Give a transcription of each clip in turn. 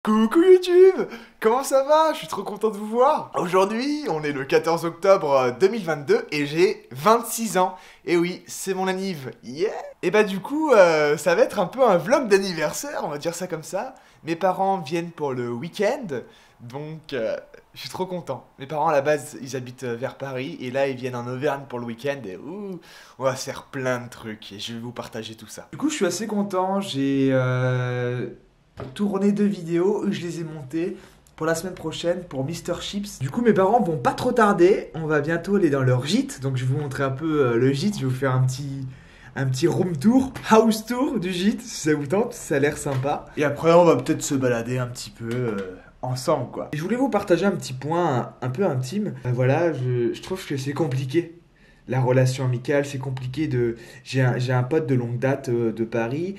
Coucou YouTube! Comment ça va? Je suis trop content de vous voir! Aujourd'hui, on est le 14 octobre 2022 et j'ai 26 ans. Et oui, c'est mon anniv. Yeah! Et bah du coup, ça va être un peu un vlog d'anniversaire, on va dire ça comme ça. Mes parents viennent pour le week-end, donc je suis trop content. Mes parents à la base, ils habitent vers Paris et là ils viennent en Auvergne pour le week-end et on va faire plein de trucs et je vais vous partager tout ça. Du coup, je suis assez content, j'ai tourné 2 vidéos, je les ai montées pour la semaine prochaine pour Mister Chips. Du coup, mes parents vont pas trop tarder, on va bientôt aller dans leur gîte, donc je vais vous montrer un peu le gîte, je vais vous faire un petit room tour, house tour du gîte, si ça vous tente, ça a l'air sympa. Et après, on va peut-être se balader un petit peu ensemble, quoi. Et je voulais vous partager un petit point un peu intime. Voilà, je trouve que c'est compliqué. La relation amicale, c'est compliqué de... J'ai un pote de longue date de Paris,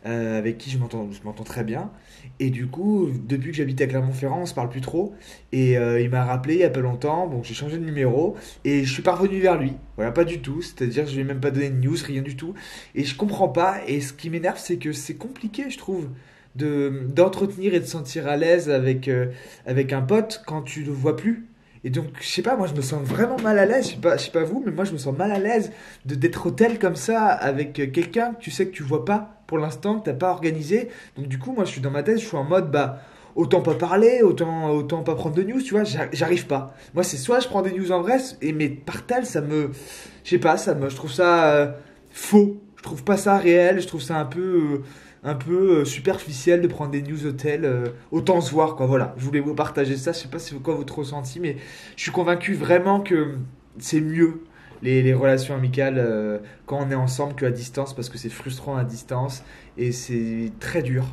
avec qui je m'entends très bien. Et du coup, depuis que j'habite à Clermont-Ferrand, on se parle plus trop. Et il m'a rappelé il y a pas longtemps, bon j'ai changé de numéro, et je suis pas revenu vers lui. Voilà, pas du tout, c'est-à-dire que je lui ai même pas donné de news, rien du tout. Et je comprends pas, et ce qui m'énerve, c'est que c'est compliqué, je trouve, d'entretenir et de se sentir à l'aise avec un pote quand tu le vois plus. Et donc, je sais pas, moi je me sens vraiment mal à l'aise, je sais pas vous, mais moi je me sens mal à l'aise d'être au tel comme ça avec quelqu'un que tu sais que tu vois pas pour l'instant, que t'as pas organisé. Donc du coup, moi je suis dans ma tête, je suis en mode, bah, autant pas parler, autant pas prendre de news, tu vois, j'arrive pas. Moi c'est soit je prends des news en vrai, mais par tel, je sais pas, je trouve ça faux. Je trouve pas ça réel, je trouve ça un peu superficiel de prendre des news hôtels. Autant se voir, quoi. Voilà, je voulais vous partager ça. Je sais pas c'est quoi votre ressenti, mais je suis convaincu vraiment que c'est mieux les relations amicales quand on est ensemble qu'à distance, parce que c'est frustrant à distance et c'est très dur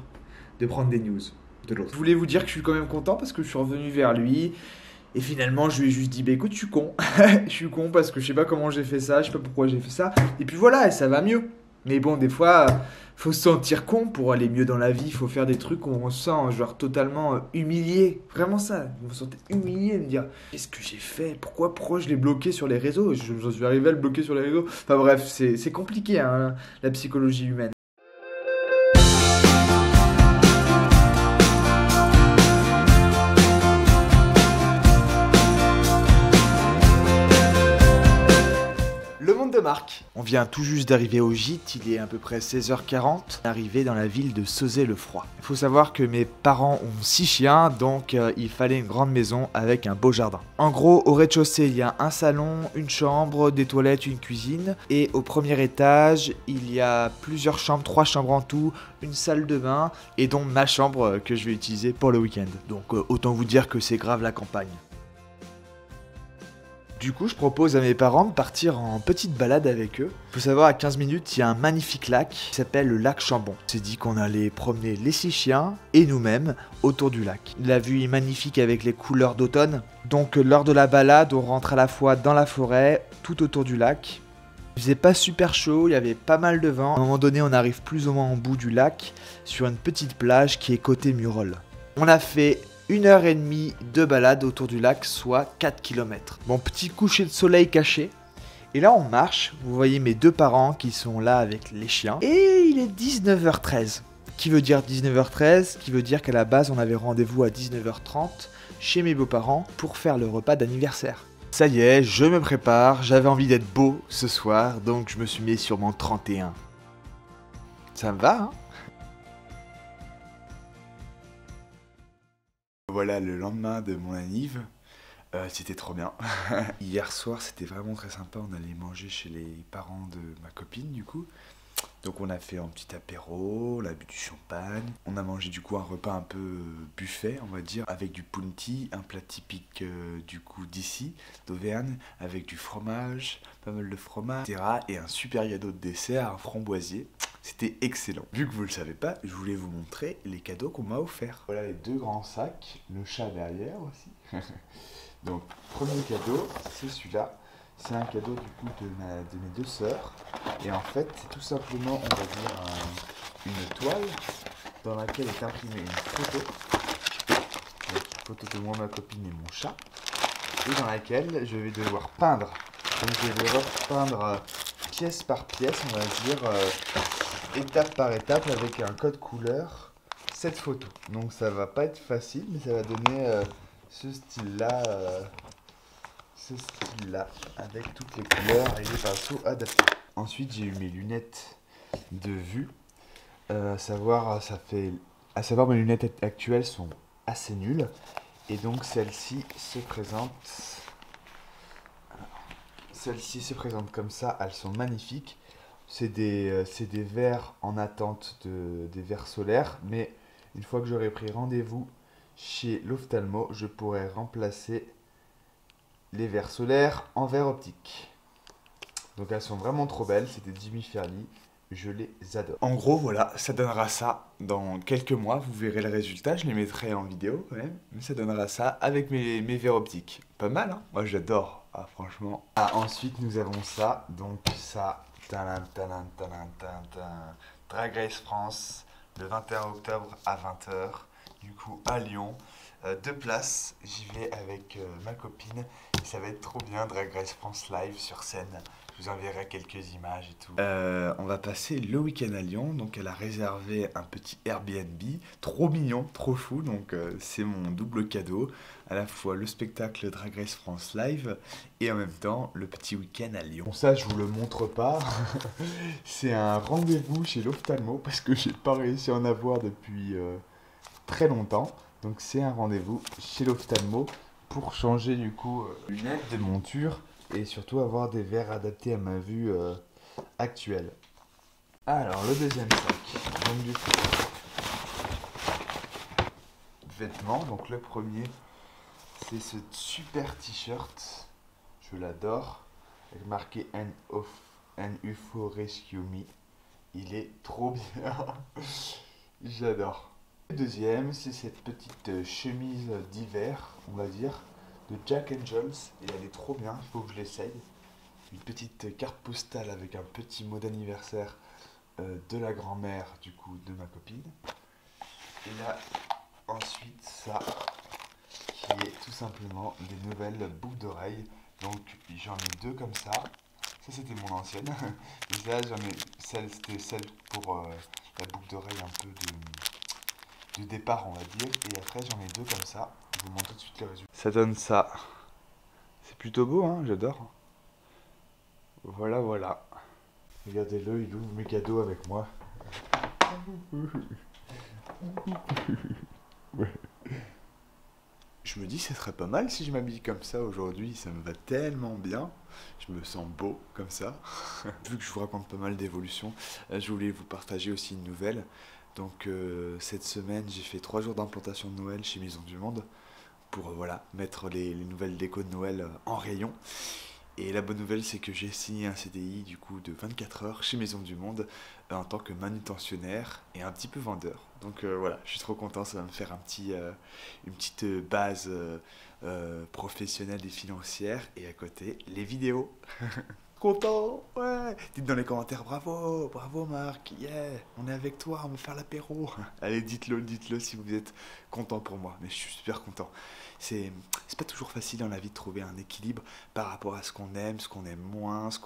de prendre des news de l'autre. Je voulais vous dire que je suis quand même content parce que je suis revenu vers lui. Et finalement, je lui ai juste dit, bah écoute, je suis con. Je suis con parce que je sais pas comment j'ai fait ça, je sais pas pourquoi j'ai fait ça. Et puis voilà, et ça va mieux. Mais bon, des fois, faut se sentir con pour aller mieux dans la vie. Faut faire des trucs où on se sent genre totalement humilié. Vraiment ça. Vous vous sentez humilié de me dire, qu'est-ce que j'ai fait? Pourquoi je l'ai bloqué sur les réseaux? Je suis arrivé à le bloquer sur les réseaux. Enfin bref, c'est compliqué, hein, la psychologie humaine. Le monde de Marc. On vient tout juste d'arriver au gîte, il est à peu près 16h40, arrivé dans la ville de Sauzet-le-Froid. Il faut savoir que mes parents ont 6 chiens, donc il fallait une grande maison avec un beau jardin. En gros, au rez-de-chaussée, il y a un salon, une chambre, des toilettes, une cuisine. Et au premier étage, il y a plusieurs chambres, 3 chambres en tout, une salle de bain, et donc ma chambre que je vais utiliser pour le week-end. Donc autant vous dire que c'est grave la campagne. Du coup, je propose à mes parents de partir en petite balade avec eux. Faut savoir, à 15 minutes, il y a un magnifique lac qui s'appelle le lac Chambon. On s'est dit qu'on allait promener les 6 chiens et nous-mêmes autour du lac. La vue est magnifique avec les couleurs d'automne. Donc, lors de la balade, on rentre à la fois dans la forêt, tout autour du lac. Il faisait pas super chaud, il y avait pas mal de vent. À un moment donné, on arrive plus ou moins au bout du lac, sur une petite plage qui est côté Murol. On a fait 1h30 de balade autour du lac, soit 4 km. Bon, petit coucher de soleil caché. Et là, on marche. Vous voyez mes 2 parents qui sont là avec les chiens. Et il est 19h13. Qui veut dire 19h13? Qui veut dire qu'à la base, on avait rendez-vous à 19h30 chez mes beaux-parents pour faire le repas d'anniversaire. Ça y est, je me prépare. J'avais envie d'être beau ce soir, donc je me suis mis sur mon 31. Ça me va, hein? Voilà le lendemain de mon anniv, c'était trop bien. Hier soir c'était vraiment très sympa, on allait manger chez les parents de ma copine du coup. Donc on a fait un petit apéro, on a bu du champagne, on a mangé du coup un repas un peu buffet on va dire, avec du punti, un plat typique du coup d'ici, d'Auvergne, avec du fromage, pas mal de fromage, etc. Et un super gâteau de dessert, un framboisier. C'était excellent. Vu que vous le savez pas, je voulais vous montrer les cadeaux qu'on m'a offerts. Voilà les 2 grands sacs, le chat derrière aussi. Donc premier cadeau, c'est celui-là. C'est un cadeau du coup de mes 2 sœurs. Et en fait, c'est tout simplement, on va dire, une toile dans laquelle est imprimée une photo. Donc, une photo de moi, ma copine et mon chat. Et dans laquelle je vais devoir peindre. Donc je vais devoir peindre pièce par pièce, on va dire, étape par étape, avec un code couleur cette photo. Donc ça va pas être facile, mais ça va donner ce style-là, avec toutes les couleurs et les pinceaux adaptés. Ensuite, j'ai eu mes lunettes de vue. À savoir, mes lunettes actuelles sont assez nulles. Et donc celle-ci se présente. Celle-ci se présente comme ça. Elles sont magnifiques. C'est des verres en attente des verres solaires. Mais une fois que j'aurai pris rendez-vous chez l'ophtalmo, je pourrai remplacer les verres solaires en verres optiques. Donc elles sont vraiment trop belles. C'est des Jimmy Fairly. Je les adore. En gros, voilà, ça donnera ça dans quelques mois. Vous verrez le résultat. Je les mettrai en vidéo quand même. Mais ça donnera ça avec mes verres optiques. Pas mal, hein? Moi, j'adore. Ah, franchement. Ah, ensuite, nous avons ça. Donc, ça. Drag Race France, le 21 octobre à 20h. Du coup, à Lyon. 2 places. J'y vais avec ma copine. Et ça va être trop bien. Drag Race France live sur scène. Je vous enverrai quelques images et tout. On va passer le week-end à Lyon. Donc elle a réservé un petit Airbnb. Trop mignon, trop fou. Donc c'est mon double cadeau. À la fois le spectacle Drag Race France live et en même temps le petit week-end à Lyon. Bon, ça je vous le montre pas. C'est un rendez-vous chez l'ophtalmo parce que j'ai pas réussi à en avoir depuis très longtemps. Donc c'est un rendez-vous chez l'ophtalmo pour changer du coup lunettes, de monture. Et surtout avoir des verres adaptés à ma vue actuelle. Alors, le deuxième sac. Donc, du coup, vêtements. Donc, le premier, c'est ce super t-shirt. Je l'adore. Avec marqué An UFO Rescue Me. Il est trop bien. J'adore. Le deuxième, c'est cette petite chemise d'hiver, on va dire, de Jack & Jones, et elle est trop bien, il faut que je l'essaye. Une petite carte postale avec un petit mot d'anniversaire de la grand-mère du coup de ma copine. Et là ensuite ça qui est tout simplement des nouvelles boucles d'oreilles. Donc j'en ai 2 comme ça. Ça c'était mon ancienne. Et là c'était celle pour la boucle d'oreille un peu de départ on va dire. Et après j'en ai 2 comme ça. Je vous montre tout de suite le résultat. Ça donne ça. C'est plutôt beau, hein, j'adore. Voilà, voilà. Regardez-le, il ouvre mes cadeaux avec moi. Je me dis, ce serait pas mal si je m'habille comme ça aujourd'hui. Ça me va tellement bien. Je me sens beau comme ça. Vu que je vous raconte pas mal d'évolutions, je voulais vous partager aussi une nouvelle. Donc cette semaine, j'ai fait 3 jours d'implantation de Noël chez Maison du Monde. Pour voilà, mettre les nouvelles décos de Noël en rayon. Et la bonne nouvelle, c'est que j'ai signé un CDI du coup de 24 heures chez Maison du Monde en tant que manutentionnaire et un petit peu vendeur. Donc voilà, je suis trop content, ça va me faire une petite base professionnelle et financière. Et à côté, les vidéos. Content, ouais. Dites dans les commentaires, bravo, bravo Marc, yeah, on est avec toi, on va faire l'apéro. Allez, dites-le si vous êtes content pour moi, mais je suis super content. C'est pas toujours facile dans la vie de trouver un équilibre par rapport à ce qu'on aime moins, ce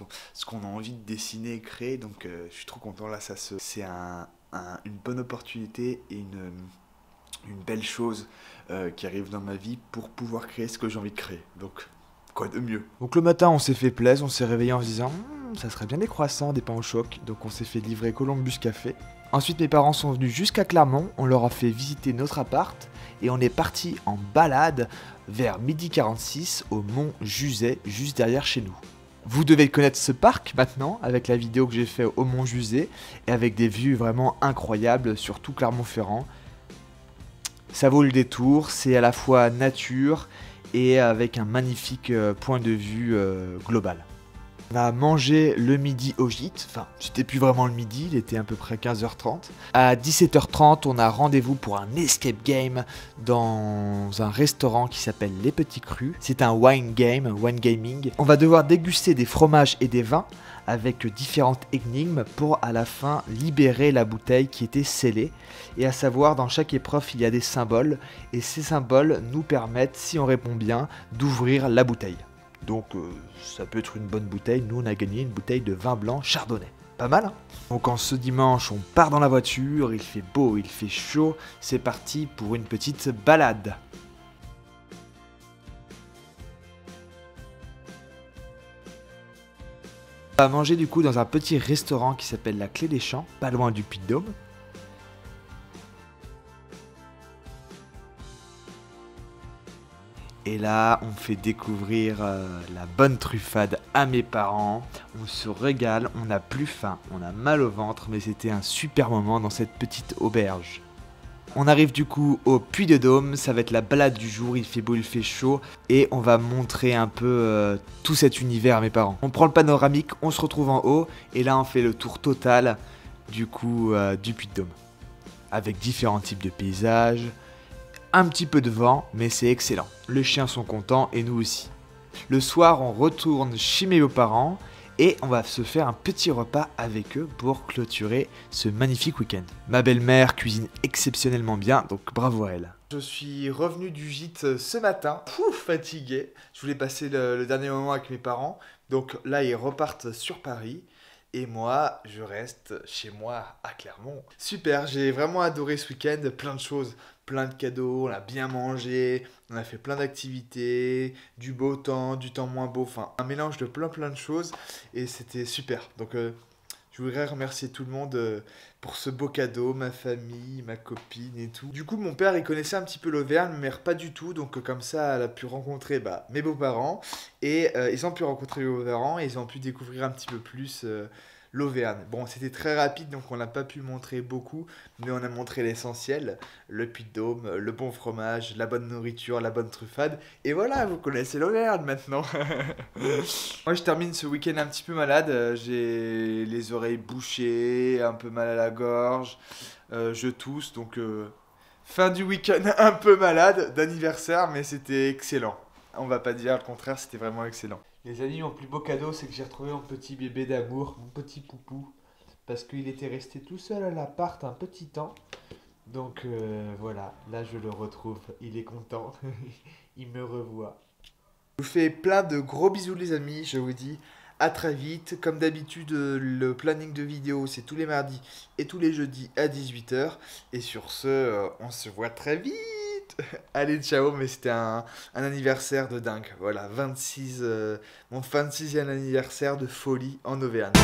qu'on a envie de dessiner et créer, donc je suis trop content, là c'est une bonne opportunité et une belle chose qui arrive dans ma vie pour pouvoir créer ce que j'ai envie de créer, donc... Quoi de mieux. Donc le matin on s'est fait plaisir, on s'est réveillé en se disant ça serait bien des croissants, des pains au choc. Donc on s'est fait livrer Columbus Café. Ensuite mes parents sont venus jusqu'à Clermont, on leur a fait visiter notre appart et on est parti en balade vers 12h46 au Mont Juset, juste derrière chez nous. Vous devez connaître ce parc maintenant avec la vidéo que j'ai fait au Mont Juset et avec des vues vraiment incroyables sur tout Clermont-Ferrand. Ça vaut le détour, c'est à la fois nature et avec un magnifique point de vue global. On a mangé le midi au gîte, enfin c'était plus vraiment le midi, il était à peu près 15h30. À 17h30 on a rendez-vous pour un escape game dans un restaurant qui s'appelle Les Petits Crus. C'est un wine gaming. On va devoir déguster des fromages et des vins avec différentes énigmes pour à la fin libérer la bouteille qui était scellée. Et à savoir, dans chaque épreuve, il y a des symboles. Et ces symboles nous permettent, si on répond bien, d'ouvrir la bouteille. Donc ça peut être une bonne bouteille. Nous, on a gagné une bouteille de vin blanc chardonnay. Pas mal, hein? Donc en ce dimanche, on part dans la voiture, il fait beau, il fait chaud, c'est parti pour une petite balade. On va manger du coup dans un petit restaurant qui s'appelle la Clé des Champs, pas loin du Puy-de-Dôme. Et là, on fait découvrir la bonne truffade à mes parents. On se régale, on n'a plus faim, on a mal au ventre, mais c'était un super moment dans cette petite auberge. On arrive du coup au Puy-de-Dôme, ça va être la balade du jour, il fait beau, il fait chaud, et on va montrer un peu tout cet univers à mes parents. On prend le panoramique, on se retrouve en haut, et là on fait le tour total du coup du Puy-de-Dôme. Avec différents types de paysages, un petit peu de vent, mais c'est excellent. Les chiens sont contents et nous aussi. Le soir, on retourne chez mes beaux-parents et on va se faire un petit repas avec eux pour clôturer ce magnifique week-end. Ma belle-mère cuisine exceptionnellement bien, donc bravo à elle. Je suis revenu du gîte ce matin, fatigué. Je voulais passer le dernier moment avec mes parents, donc là ils repartent sur Paris. Et moi, je reste chez moi à Clermont. Super, j'ai vraiment adoré ce week-end, plein de choses, plein de cadeaux, on a bien mangé, on a fait plein d'activités, du beau temps, du temps moins beau, enfin un mélange de plein de choses et c'était super. Donc je voudrais remercier tout le monde pour ce beau cadeau, ma famille, ma copine et tout. Du coup, mon père, il connaissait un petit peu l'Auvergne, ma mère pas du tout. Donc comme ça, elle a pu rencontrer mes beaux-parents. Et ils ont pu rencontrer mes beaux-parents et ils ont pu découvrir un petit peu plus l'Auvergne. Bon, c'était très rapide, donc on n'a pas pu montrer beaucoup. Mais on a montré l'essentiel. Le Puy-de-Dôme, le bon fromage, la bonne nourriture, la bonne truffade. Et voilà, vous connaissez l'Auvergne maintenant. Moi, je termine ce week-end un petit peu malade. J'ai les oreilles bouchées, un peu mal à la gorge. Je tousse, donc fin du week-end un peu malade d'anniversaire, mais c'était excellent. On va pas dire le contraire, c'était vraiment excellent. Les amis, mon plus beau cadeau, c'est que j'ai retrouvé mon petit bébé d'amour, mon petit poupou, parce qu'il était resté tout seul à l'appart un petit temps. Donc voilà, là je le retrouve, il est content, il me revoit. Je vous fais plein de gros bisous les amis, je vous dis à très vite. Comme d'habitude, le planning de vidéo c'est tous les mardis et tous les jeudis à 18h. Et sur ce, on se voit très vite. Allez, ciao, mais c'était un anniversaire de dingue. Voilà, mon 26e anniversaire de folie en Auvergne.